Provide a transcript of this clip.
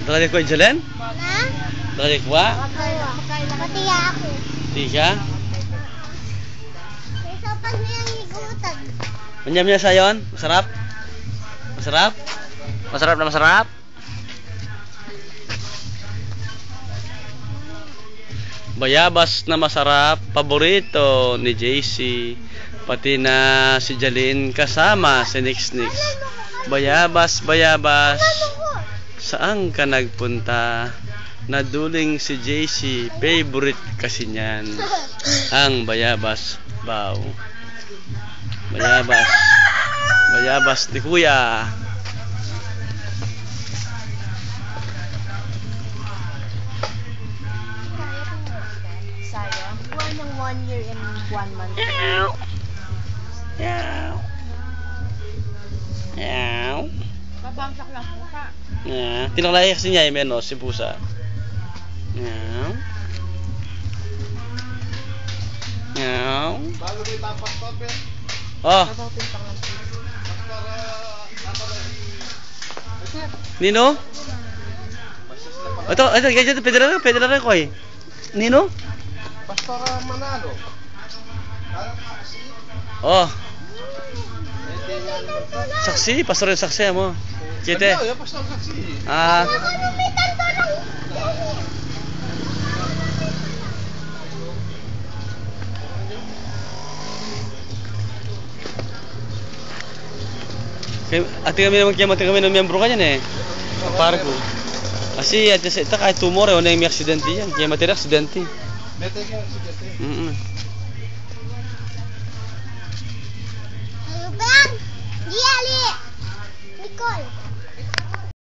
Dali ko Jelen? Na? Dali ko ba? Patiya ako. Di ka? Kaysa pag niyang higutan. Manyam niya sayon? Masarap? Masarap? Masarap na masarap? Bayabas na masarap, paborito ni JC, pati na si Jalyn kasama si Nix. Bayabas, bayabas, saan ka nagpunta? Naduling si JC, favorite kasi niyan ang bayabas baw. Bayabas, bayabas ni Kuya. Sayang. Buwan ng 1 year and 1 month. Yaw. Yaw. Yaw. Babangsak lang po ka. Yeah. Tinalay kasi niya yung menos, si pusa. Yaw. Yaw. Bago may tapas pa, pe. Oh, Nino? Ito, pwede na rin ko eh. Nino? Pastor Manalo. Oh. Saksi, pastor yung saksi mo. Kite. Ano, pastor kasi. Ah. Ati kami naman kaya kami ng miyembro kanyan eh. Parko. Kasi at sa ita kahit tumor eh, wala yung may aksidente yan. Kaya matira aksidente. Mete ka si Jete. Ano ba? Di ali. Nicole.